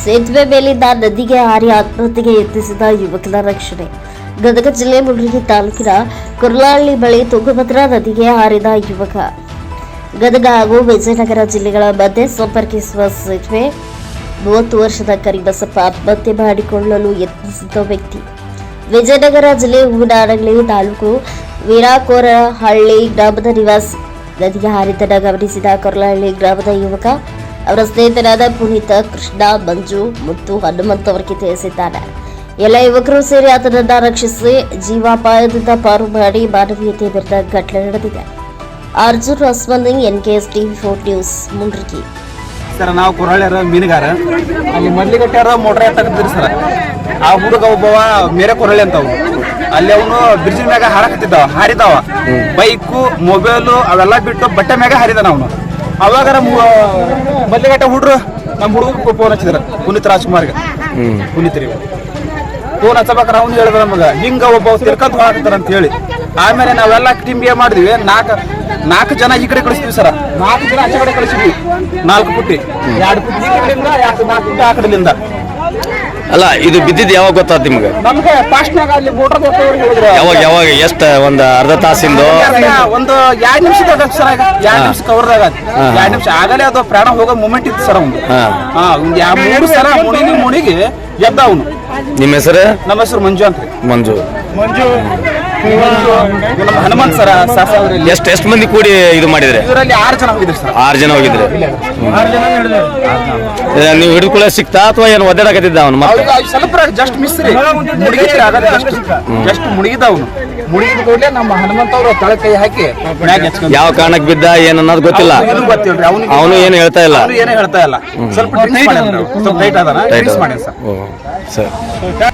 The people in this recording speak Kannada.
ಸೇತುವೆ ಮೇಲಿಂದ ನದಿಗೆ ಹಾರಿ ಆತ್ಮಹತ್ಯೆಗೆ ಯತ್ನಿಸಿದ ಯುವಕನ ರಕ್ಷಣೆ. ಗದಗ ಜಿಲ್ಲೆ ಮುಳರಗಿ ತಾಲೂಕಿನ ಕುರ್ಲಹಳ್ಳಿ ಬಳಿ ತುಂಗಭದ್ರಾ ನದಿಗೆ ಹಾರಿದ ಯುವಕ. ಗದಗ ಹಾಗೂ ವಿಜಯನಗರ ಜಿಲ್ಲೆಗಳ ಮಧ್ಯೆ ಸಂಪರ್ಕಿಸುವ ಸೇತುವೆ 30 ವರ್ಷದ ಕರಿಬಸಪ್ಪ ಆತ್ಮಹತ್ಯೆ ಮಾಡಿಕೊಳ್ಳಲು ಯತ್ನಿಸಿದ ವ್ಯಕ್ತಿ. ವಿಜಯನಗರ ಜಿಲ್ಲೆ ಹೂವಿನಹಡಗಲಿ ತಾಲೂಕು ವೀರಾಕೋರಹಳ್ಳಿ ಗ್ರಾಮದ ನಿವಾಸಿ. ನದಿಗೆ ಹಾರಿದ್ದನ್ನು ಗಮನಿಸಿದ ಕೊರ್ಲಹಳ್ಳಿ ಗ್ರಾಮದ ಯುವಕ ಅವರ ಸ್ನೇಹಿತರಾದ ಪುನೀತ, ಕೃಷ್ಣ, ಮಂಜು ಮತ್ತು ಹನುಮಂತ್ ಅವರಿಗೆ ತಿಳಿಸಿದ್ದಾನೆ. ಎಲ್ಲ ಯುವಕರು ಸೇರಿ ಆತನನ್ನು ರಕ್ಷಿಸಿ ಜೀವಾಪಾಯದಿಂದ ಪಾರು ಮಾಡಿ ಮಾನವೀಯತೆ ಬೆರೆತ ಘಟನೆ ನಡೆದಿದೆ. ಅರ್ಜುನ್ ಹಸ್ಮಂದಿಂಗ್, NKS TV4 news, Mundargi. Sir, ನಾವು ಕೊರಳ್ಯಾರ ಮೀನುಗಾರ ಅಲ್ಲಿ ಮಲ್ಲಿಗಟ್ಟಾರ ಮೋಟ್ರ್ ಎತ್ತಾಕತ್ತಿದ್ರಿ ಸರ್. ಆ ಹುಡುಗ ಒಬ್ಬವ ಮೇರೆ ಕೊರಳಿ ಅಂತವು ಅಲ್ಲಿ ಅವನು ಬ್ರಿಡ್ಜ್ ಮ್ಯಾಗ ಹಾರಿದಾವ ಬೈಕು, ಮೊಬೈಲು ಅವೆಲ್ಲ ಬಿಟ್ಟು ಬಟ್ಟೆ ಮ್ಯಾಗ ಹಾರಿದಾನ ಅವನು. ಅವಾಗ ಮಲ್ಲಿಗಟ್ಟ ಹುಡ್ರು ನಮ್ಮ ಹುಡುಗ ಫೋನ್ ಹಚ್ಚಿದ್ರ ಪುನೀತ್ ರಾಜ್ಕುಮಾರ್ಗೆ. ಪುನೀತ್ ರೀ ಫೋನ್ ಹಚ್ಚಬೇಕಾರ ಅವ್ನು ಹೇಳಿದ್ರ ನಮಗ ಹಿಂಗ ಒಬ್ಬ ತಿರ್ಕಂತ ಹೋಗ್ತಾರ ಅಂತ ಹೇಳಿ. ಆಮೇಲೆ ನಾವೆಲ್ಲ ಟೀಮ್ ಏನ್ ಮಾಡಿದ್ವಿ, ನಾಲ್ಕು ಜನ ಈ ಕಡೆ ಕಳಿಸ್ತೀವಿ ಸರ್, 4 ಜನ ಆಚೆ ಕಡೆ ಕಳಿಸಿದ್ವಿ. 4 ಪುಟ್ಟಿ, 2 ಪುಟ್ಟಿ ಈ ಕಡೆಯಿಂದ, 4 ಪುಟ್ಟಿ ಆ ಕಡೆಯಿಂದ. ಅಲ್ಲ, ಇದು ಬಿದ್ದಿದ್ದು ಯಾವಾಗ ಗೊತ್ತಾದ ನಿಮ್ಗೆ? ನಮ್ಗೆ ಫಾಸ್ಟ್ನಾಗ ಅಲ್ಲಿ ಮೋಟರ್ ಯಾವಾಗ ಎಷ್ಟು ಒಂದು ಅರ್ಧ ತಾಸಿಂದ ಒಂದು 2 ನಿಮಿಷದಾಗ ಸರ್, 2 ನಿಮಿಷ ಕವರ್ದಾಗ 2 ನಿಮಿಷ ಆಗಲೇ ಅದು ಪ್ರಾಣ ಹೋಗೋ ಮೂಮೆಂಟ್ ಇತ್ತು ಸರ್. ಒಂದು 3 ಸಲ ಮುಣಿಗಿ ಎದ್ದ ಅವನು. ನಿಮ್ಮ ಹೆಸರು? ನಮ್ಮ ಹೆಸರು ಮಂಜು ಅಂತ. ಮಂಜು. ನಮ್ಮ ಹನುಮಂತ್ ಸರ್. ಎಷ್ಟು ಮಂದಿ ಕೂಡಿ ಇದು ಮಾಡಿದ್ರೆ? ಇದರಲ್ಲಿ 6 ಜನ ಹೋಗಿದ್ರಿ ಸರ್. 6 ಜನ ಹೋಗಿದ್ರೆ. ನೀವು ಹಿಡಿದುಕೊಳ್ಳ ಸಿಕ್ತಾ ಅಥವಾ ಏನು ಒದ್ದಾಡಕತ್ತಿದ್ದ ಅವನು? ಸ್ವಲ್ಪ ಜಸ್ಟ್ ಮಿಸ್ ರೀ, ಮುಳುಗಿದ್ರಿ ಆಗಲ್ಲ, ಜಸ್ಟ್ ಮುಳುಗಿದ ಅವನು. ಮುಳುಗಿದ ಕೂಡಲೇ ನಮ್ಮ ಹನುಮಂತ ಅವರು ತಳ ಕೈ ಹಾಕಿ ಯಾವ ಕಾರಣಕ್ಕೆ ಬಿದ್ದ ಏನು ಅನ್ನೋದು ಗೊತ್ತಿಲ್ಲ. ಗೊತ್ತಿಲ್ರಿ, ಅವನು ಏನು ಹೇಳ್ತಾ ಇಲ್ಲ. ಏನು ಹೇಳ್ತಾ ಇಲ್ಲ. ಸ್ವಲ್ಪ ಟೈಟ್ ಅದಾನ, ಡ್ರಿಂಕ್ಸ್ ಮಾಡಿ ಸರ್.